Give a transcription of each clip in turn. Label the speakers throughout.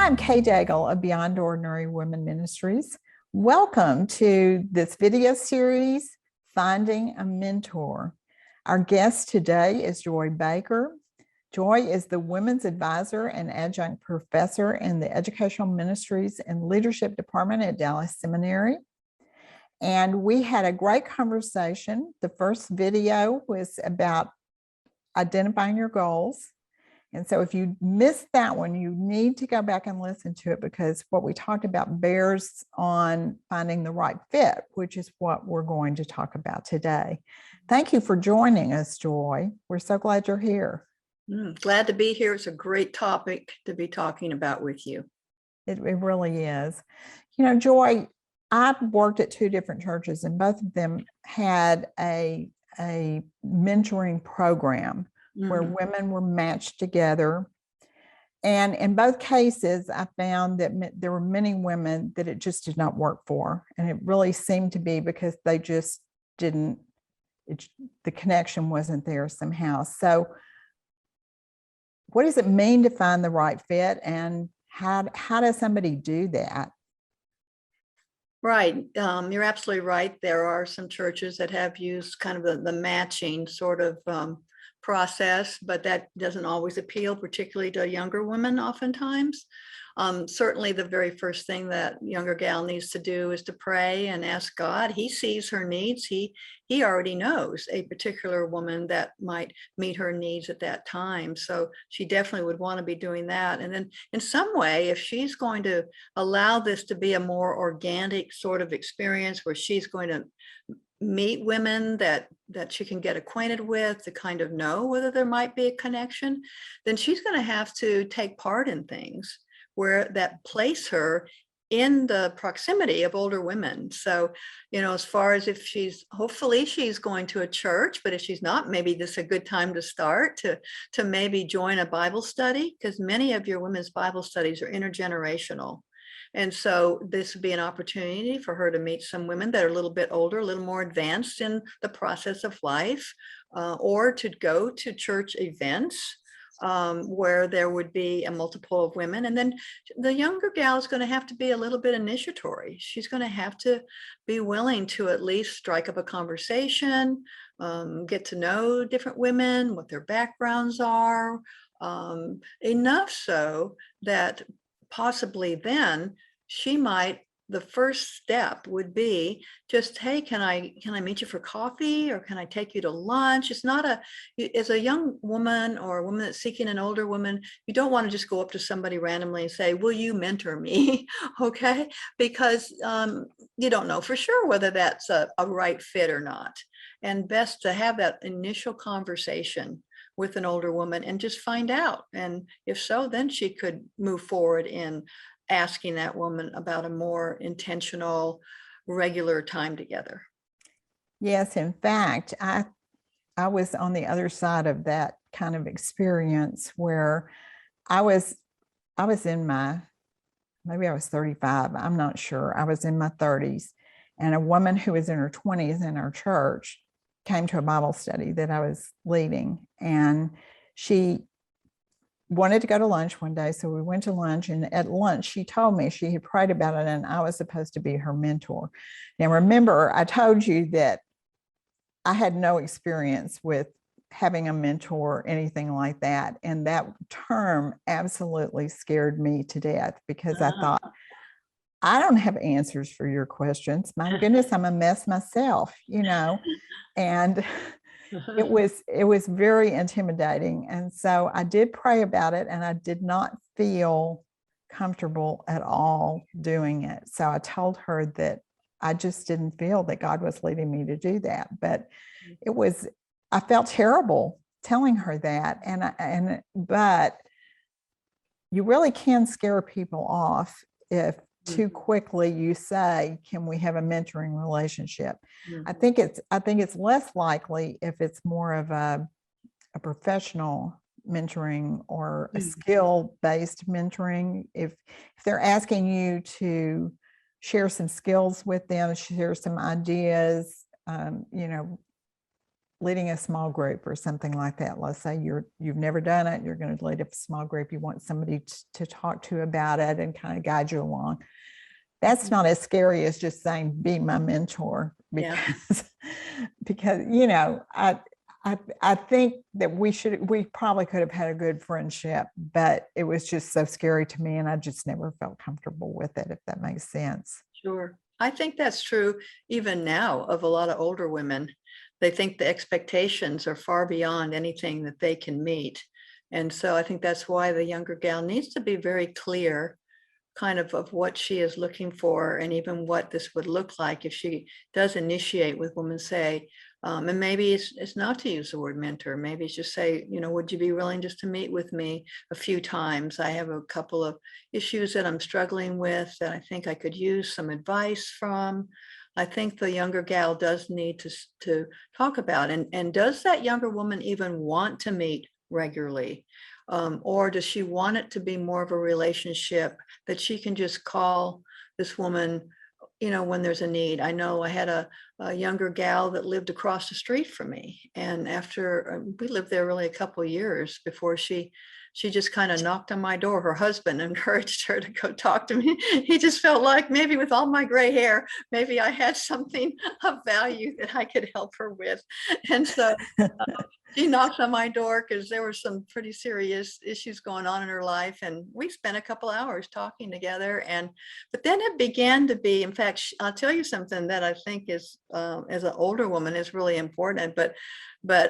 Speaker 1: I'm Kay Daigle of Beyond Ordinary Women Ministries. Welcome to this video series, Finding a Mentor. Our guest today is Joy Baker. Joy is the Women's Advisor and Adjunct Professor in the Educational Ministries and Leadership Department at Dallas Seminary. And we had a great conversation. The first video was about identifying your goals. And so if you missed that one, you need to go back and listen to it, because what we talked about bears on finding the right fit, which is what we're going to talk about today. Thank you for joining us, Joy. We're so glad you're here.
Speaker 2: Glad to be here. It's a great topic to be talking about with you.
Speaker 1: It really is. You know, Joy, I've worked at two different churches, and both of them had a mentoring program where women were matched together. And in both cases, I found that there were many women that it just did not work for. And it really seemed to be because they just didn't, the connection wasn't there somehow. So what does it mean to find the right fit, and how does somebody do that?
Speaker 2: Right. You're absolutely right. There are some churches that have used kind of the matching sort of process, but that doesn't always appeal, particularly to younger women oftentimes. Certainly the very first thing that younger gal needs to do is to pray and ask God. He sees her needs. He already knows a particular woman that might meet her needs at that time. So she definitely would want to be doing that. And then in some way, if she's going to allow this to be a more organic sort of experience where she's going to meet women that she can get acquainted with to kind of know whether there might be a connection, then she's going to have to take part in things where that place her in the proximity of older women. So, you know, as far as if hopefully she's going to a church, but if she's not, maybe this is a good time to start to maybe join a Bible study, because many of your women's Bible studies are intergenerational. And so this would be an opportunity for her to meet some women that are a little bit older, a little more advanced in the process of life, or to go to church events where there would be a multiple of women. And then the younger gal is going to have to be a little bit initiatory. She's going to have to be willing to at least strike up a conversation, get to know different women, what their backgrounds are, enough so that possibly then she might, the first step would be just, hey, can I meet you for coffee, or can I take you to lunch? It's not as a young woman or a woman that's seeking an older woman, you don't want to just go up to somebody randomly and say, will you mentor me? Okay, because you don't know for sure whether that's a right fit or not. And best to have that initial conversation with an older woman and just find out. And if so, then she could move forward in asking that woman about a more intentional, regular time together.
Speaker 1: Yes, in fact, I was on the other side of that kind of experience where I was in maybe I was 35, I'm not sure. I was in my 30s, and a woman who was in her 20s in our church came to a Bible study that I was leading, and she wanted to go to lunch one day. So we went to lunch, and at lunch, she told me she had prayed about it and I was supposed to be her mentor. Now, remember, I told you that I had no experience with having a mentor or anything like that. And that term absolutely scared me to death, because I thought, I don't have answers for your questions. My goodness, I'm a mess myself, you know, and it was very intimidating. And so I did pray about it, and I did not feel comfortable at all doing it. So I told her that I just didn't feel that God was leading me to do that. But I felt terrible telling her that. But you really can scare people off if too quickly you say, can we have a mentoring relationship? I think it's less likely if it's more of a professional mentoring or a skill-based mentoring. If they're asking you to share some skills with them, share some ideas, you know, leading a small group or something like that. Let's say you've never done it, you're going to lead a small group, you want somebody to talk to about it and kind of guide you along. That's not as scary as just saying, be my mentor,
Speaker 2: Yeah.
Speaker 1: because I think that we probably could have had a good friendship, but it was just so scary to me, and I just never felt comfortable with it, if that makes sense.
Speaker 2: Sure. I think that's true even now of a lot of older women. They think the expectations are far beyond anything that they can meet. And so I think that's why the younger gal needs to be very clear kind of what she is looking for, and even what this would look like if she does initiate with women, say, and maybe it's not to use the word mentor. Maybe it's just say, would you be willing just to meet with me a few times? I have a couple of issues that I'm struggling with that I think I could use some advice from. I think the younger gal does need to talk about, and does that younger woman even want to meet regularly? Or does she want it to be more of a relationship that she can just call this woman, when there's a need? I know I had a younger gal that lived across the street from me. And after we lived there really a couple of years before she just kind of knocked on my door. Her husband encouraged her to go talk to me. He just felt like maybe with all my gray hair, maybe I had something of value that I could help her with. And so she knocked on my door because there were some pretty serious issues going on in her life. And we spent a couple hours talking together. But then it began to be, in fact, I'll tell you something that I think is, as an older woman, is really important. But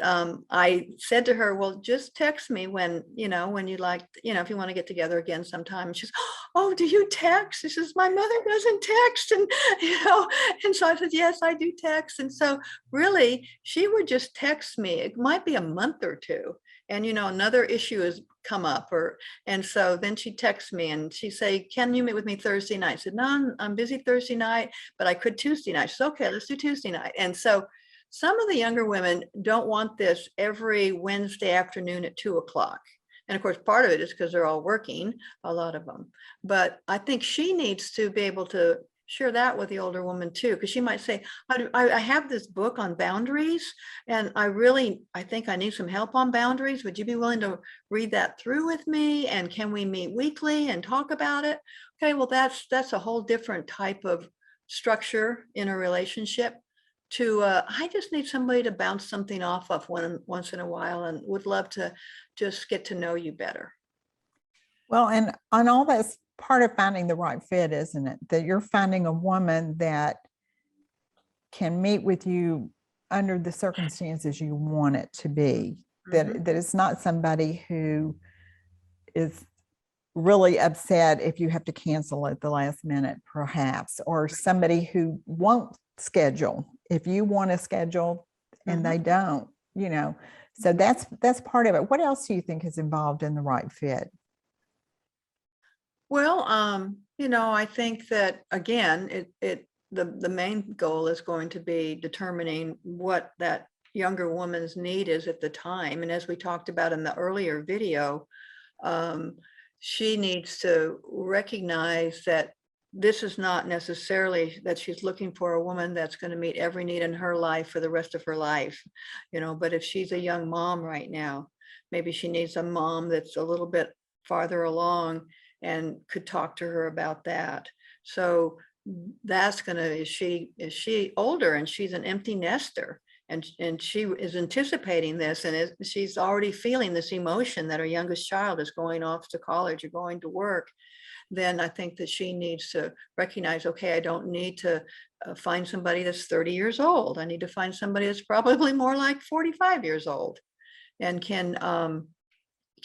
Speaker 2: I said to her, well, just text me when you'd like, if you want to get together again sometime. And she's, oh, do you text? She says, my mother doesn't text. And, and so I said, yes, I do text. And so really, she would just text me. It might be a month or two. And, another issue has come up, and so then she texts me and she say, can you meet with me Thursday night? I said, no, I'm busy Thursday night, but I could Tuesday night. She said, okay, let's do Tuesday night. And so some of the younger women don't want this every Wednesday afternoon at 2:00. And of course, part of it is because they're all working, a lot of them. But I think she needs to be able to share that with the older woman too, because she might say, I have this book on boundaries, and I think I need some help on boundaries. Would you be willing to read that through with me? And can we meet weekly and talk about it? Okay, well, that's a whole different type of structure in a relationship. I just need somebody to bounce something off of once in a while, and would love to just get to know you better.
Speaker 1: Well, and on all that's part of finding the right fit, isn't it? That you're finding a woman that can meet with you under the circumstances you want it to be.
Speaker 2: Mhm.
Speaker 1: That it's not somebody who is really upset if you have to cancel at the last minute, perhaps, or somebody who won't schedule if you want to schedule and they don't, So that's part of it. What else do you think is involved in the right fit?
Speaker 2: Well, I think that again, the main goal is going to be determining what that younger woman's need is at the time. And as we talked about in the earlier video, she needs to recognize that this is not necessarily that she's looking for a woman that's going to meet every need in her life for the rest of her life, but if she's a young mom right now, maybe she needs a mom that's a little bit farther along and could talk to her about that. So that's is she older and she's an empty nester, and she is anticipating this, and she's already feeling this emotion that her youngest child is going off to college or going to work, then I think that she needs to recognize, okay, I don't need to find somebody that's 30 years old. I need to find somebody that's probably more like 45 years old and can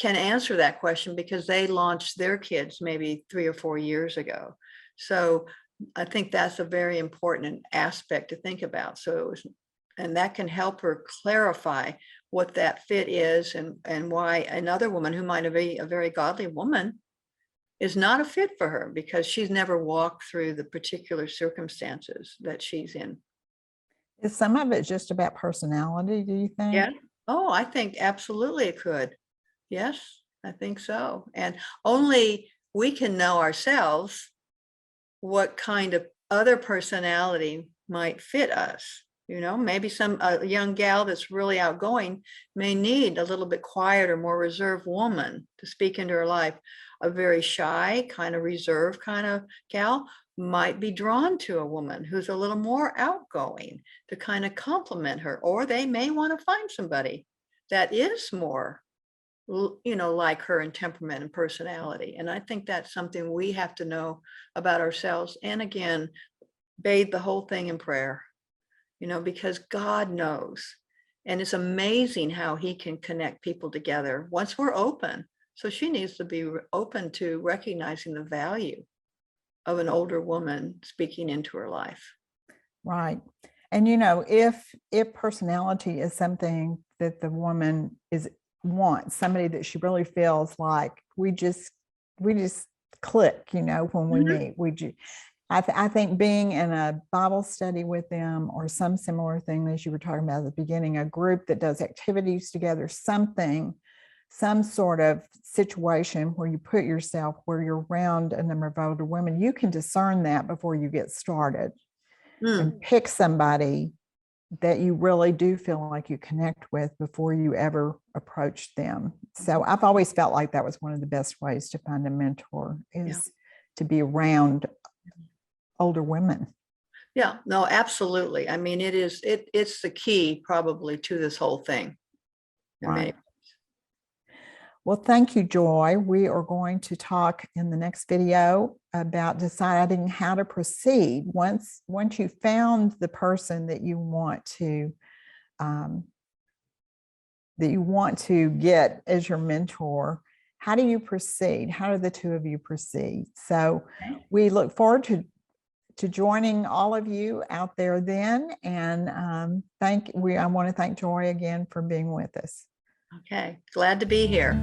Speaker 2: answer that question, because they launched their kids maybe 3 or 4 years ago. So I think that's a very important aspect to think about. And that can help her clarify what that fit is, and why another woman who might be a very godly woman is not a fit for her, because she's never walked through the particular circumstances that she's in.
Speaker 1: Is some of it just about personality, do you think?
Speaker 2: Yeah. Oh, I think absolutely it could. Yes, I think so. And only we can know ourselves what kind of other personality might fit us. You know, maybe a young gal that's really outgoing may need a little bit quieter, more reserved woman to speak into her life. A very shy, kind of reserved kind of gal might be drawn to a woman who's a little more outgoing to kind of complement her, or they may want to find somebody that is more, you know, like her in temperament and personality. And I think that's something we have to know about ourselves. And again, bathe the whole thing in prayer, you know, because God knows. And it's amazing how he can connect people together once we're open. So she needs to be open to recognizing the value of an older woman speaking into her life.
Speaker 1: Right. And you know, if personality is something that the woman wants, somebody that she really feels like we just click, you know, when we meet, I think being in a Bible study with them or some similar thing, as you were talking about at the beginning, a group that does activities together, some sort of situation where you put yourself, where you're around a number of older women, you can discern that before you get started and pick somebody that you really do feel like you connect with before you ever approach them. So I've always felt like that was one of the best ways to find a mentor, is to be around older women.
Speaker 2: Yeah, no, absolutely. I mean, it's the key probably to this whole thing.
Speaker 1: Right. Well, thank you, Joy. We are going to talk in the next video about deciding how to proceed once you found the person that you want to get as your mentor. How do you proceed? How do the two of you proceed? So we look forward to joining all of you out there then. And I want to thank Joy again for being with us.
Speaker 2: Okay, glad to be here.